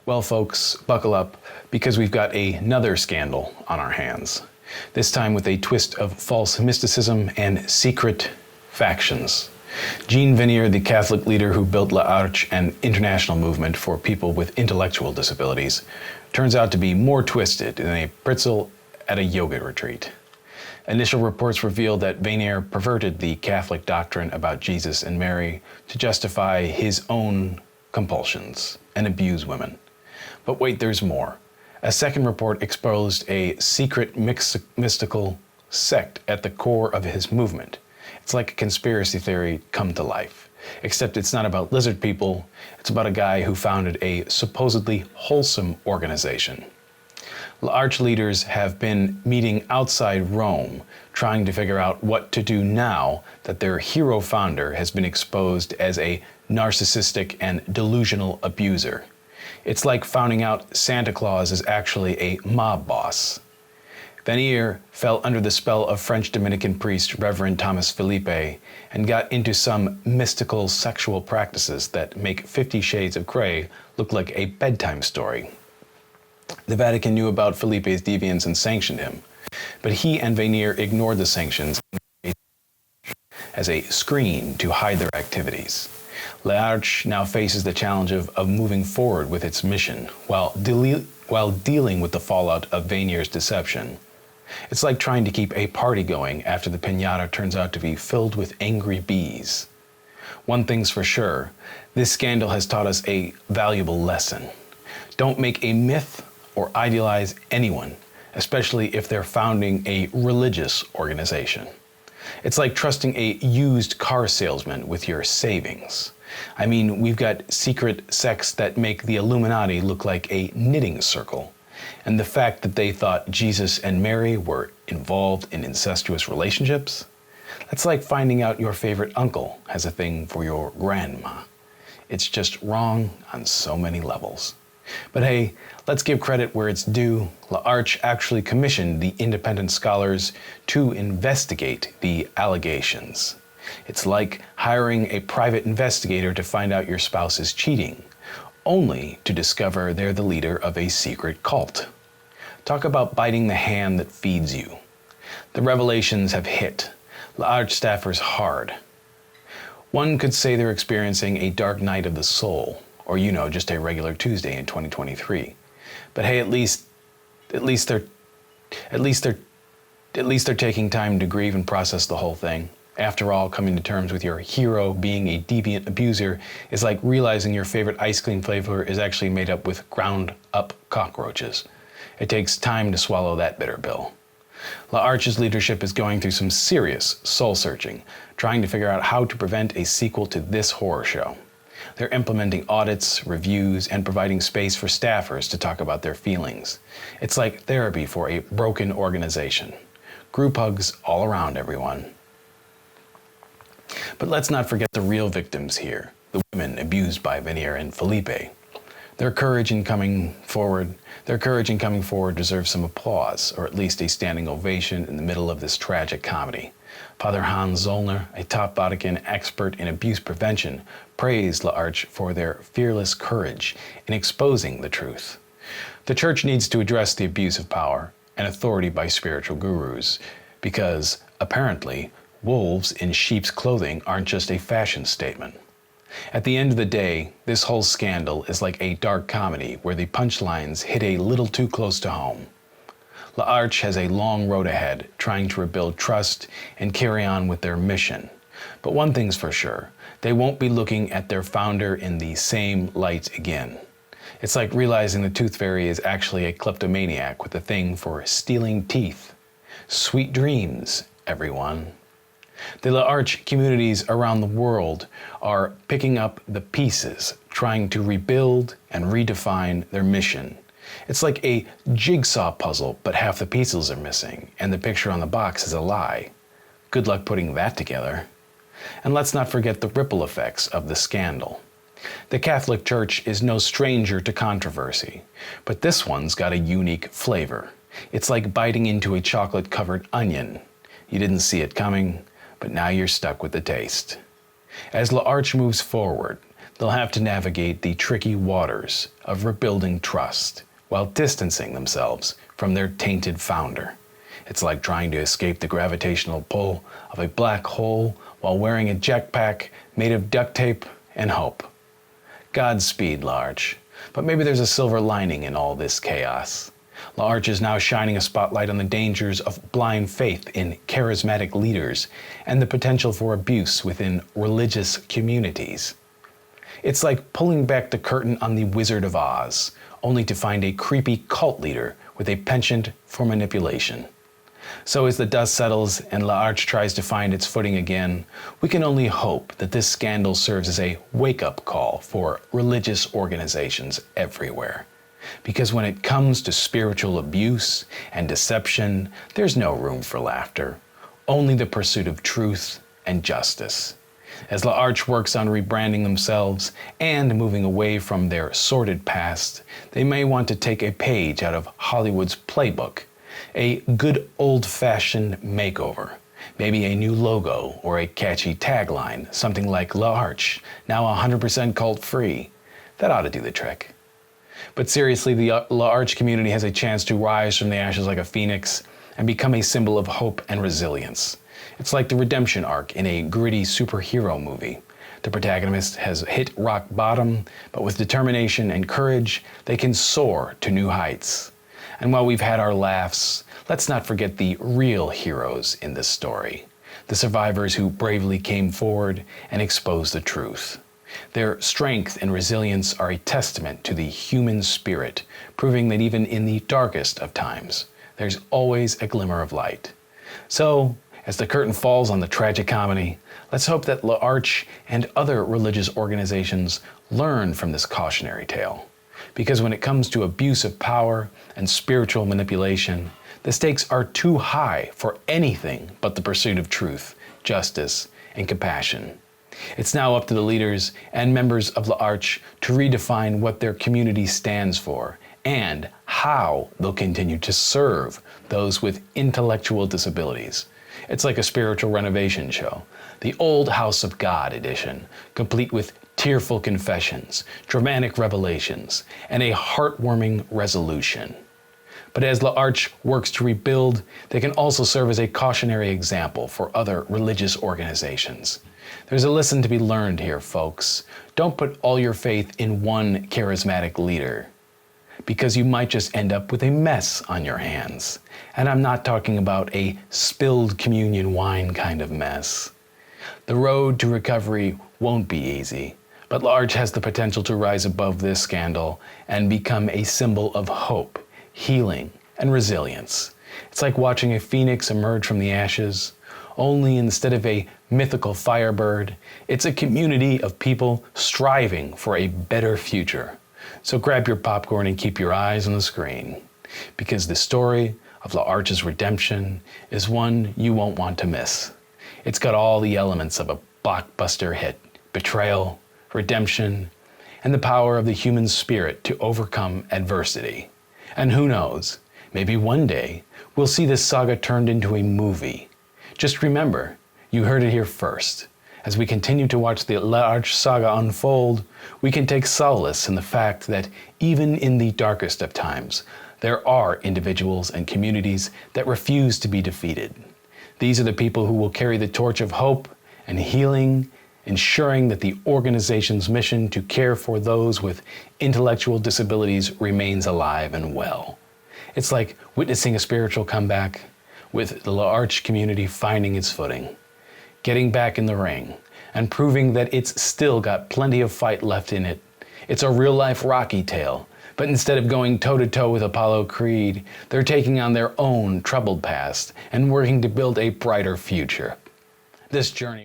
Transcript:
Well, folks, buckle up, because we've got another scandal on our hands. This time with a twist of false mysticism and secret factions. Jean Vanier, the Catholic leader who built L'Arche, an international movement for people with intellectual disabilities, turns out to be more twisted than a pretzel at a yoga retreat. Initial reports revealed that Vanier perverted the Catholic doctrine about Jesus and Mary to justify his own compulsions and abuse women. But wait, there's more. A second report exposed a secret mystical sect at the core of his movement. It's like a conspiracy theory come to life, except it's not about lizard people, it's about a guy who founded a supposedly wholesome organization. L'Arche leaders have been meeting outside Rome, trying to figure out what to do now that their hero founder has been exposed as a narcissistic and delusional abuser. It's like finding out Santa Claus is actually a mob boss. Vanier fell under the spell of French Dominican priest Reverend Thomas Philippe and got into some mystical sexual practices that make 50 Shades of Grey look like a bedtime story. The Vatican knew about Philippe's deviance and sanctioned him, but he and Vanier ignored the sanctions as a screen to hide their activities. L'Arche now faces the challenge of moving forward with its mission while dealing with the fallout of Vanier's deception. It's like trying to keep a party going after the piñata turns out to be filled with angry bees. One thing's for sure, this scandal has taught us a valuable lesson. Don't make a myth or idealize anyone, especially if they're founding a religious organization. It's like trusting a used car salesman with your savings. I mean, we've got secret sects that make the Illuminati look like a knitting circle. And the fact that they thought Jesus and Mary were involved in incestuous relationships? That's like finding out your favorite uncle has a thing for your grandma. It's just wrong on so many levels. But hey, let's give credit where it's due. L'Arche actually commissioned the independent scholars to investigate the allegations. It's like hiring a private investigator to find out your spouse is cheating, only to discover they're the leader of a secret cult. Talk about biting the hand that feeds you. The revelations have hit L'Arche staffers hard. One could say they're experiencing a dark night of the soul, or just a regular Tuesday in 2023. But hey, at least they're taking time to grieve and process the whole thing. After all, coming to terms with your hero being a deviant abuser is like realizing your favorite ice cream flavor is actually made up with ground up cockroaches. It takes time to swallow that bitter pill. L'Arche's leadership is going through some serious soul searching, trying to figure out how to prevent a sequel to this horror show. They're implementing audits, reviews, and providing space for staffers to talk about their feelings. It's like therapy for a broken organization. Group hugs all around, everyone. But let's not forget the real victims here, the women abused by Vanier and Philippe. Their courage in coming forward deserves some applause, or at least a standing ovation in the middle of this tragic comedy. Father Hans Zollner, a top Vatican expert in abuse prevention, praised L'Arche for their fearless courage in exposing the truth. The Church needs to address the abuse of power and authority by spiritual gurus, because apparently wolves in sheep's clothing aren't just a fashion statement. At the end of the day, this whole scandal is like a dark comedy where the punchlines hit a little too close to home. L'Arche has a long road ahead, trying to rebuild trust and carry on with their mission. But one thing's for sure, they won't be looking at their founder in the same light again. It's like realizing the Tooth Fairy is actually a kleptomaniac with a thing for stealing teeth. Sweet dreams, everyone. The L'Arche communities around the world are picking up the pieces, trying to rebuild and redefine their mission. It's like a jigsaw puzzle, but half the pieces are missing, and the picture on the box is a lie. Good luck putting that together. And let's not forget the ripple effects of the scandal. The Catholic Church is no stranger to controversy, but this one's got a unique flavor. It's like biting into a chocolate-covered onion. You didn't see it coming, but now you're stuck with the taste. As L'Arche moves forward, they'll have to navigate the tricky waters of rebuilding trust while distancing themselves from their tainted founder. It's like trying to escape the gravitational pull of a black hole while wearing a jetpack made of duct tape and hope. Godspeed, Larch. But maybe there's a silver lining in all this chaos. Larch is now shining a spotlight on the dangers of blind faith in charismatic leaders and the potential for abuse within religious communities. It's like pulling back the curtain on the Wizard of Oz, only to find a creepy cult leader with a penchant for manipulation. So as the dust settles and L'Arche tries to find its footing again, we can only hope that this scandal serves as a wake-up call for religious organizations everywhere. Because when it comes to spiritual abuse and deception, there's no room for laughter, only the pursuit of truth and justice. As L'Arche works on rebranding themselves and moving away from their sordid past, they may want to take a page out of Hollywood's playbook, a good old-fashioned makeover, maybe a new logo or a catchy tagline, something like L'Arche, now 100% cult-free. That ought to do the trick. But seriously, the L'Arche community has a chance to rise from the ashes like a phoenix and become a symbol of hope and resilience. It's like the redemption arc in a gritty superhero movie. The protagonist has hit rock bottom, but with determination and courage, they can soar to new heights. And while we've had our laughs, let's not forget the real heroes in this story, the survivors who bravely came forward and exposed the truth. Their strength and resilience are a testament to the human spirit, proving that even in the darkest of times, there's always a glimmer of light. So, as the curtain falls on the tragicomedy, let's hope that L'Arche and other religious organizations learn from this cautionary tale. Because when it comes to abuse of power and spiritual manipulation, the stakes are too high for anything but the pursuit of truth, justice, and compassion. It's now up to the leaders and members of L'Arche to redefine what their community stands for and how they'll continue to serve those with intellectual disabilities. It's like a spiritual renovation show, the Old House of God edition, complete with tearful confessions, dramatic revelations, and a heartwarming resolution. But as L'Arche works to rebuild, they can also serve as a cautionary example for other religious organizations. There's a lesson to be learned here, folks. Don't put all your faith in one charismatic leader, because you might just end up with a mess on your hands. And I'm not talking about a spilled communion wine kind of mess. The road to recovery won't be easy, but L'Arche has the potential to rise above this scandal and become a symbol of hope, healing, and resilience. It's like watching a phoenix emerge from the ashes, only instead of a mythical firebird, it's a community of people striving for a better future. So grab your popcorn and keep your eyes on the screen, because the story of L'Arche's redemption is one you won't want to miss. It's got all the elements of a blockbuster hit: betrayal, redemption, and the power of the human spirit to overcome adversity. And who knows, maybe one day we'll see this saga turned into a movie. Just remember, you heard it here first. As we continue to watch the L'Arche saga unfold, we can take solace in the fact that even in the darkest of times, there are individuals and communities that refuse to be defeated. These are the people who will carry the torch of hope and healing, ensuring that the organization's mission to care for those with intellectual disabilities remains alive and well. It's like witnessing a spiritual comeback, with the L'Arche community finding its footing, getting back in the ring, and proving that it's still got plenty of fight left in it. It's a real-life Rocky tale, but instead of going toe-to-toe with Apollo Creed, they're taking on their own troubled past and working to build a brighter future. This journey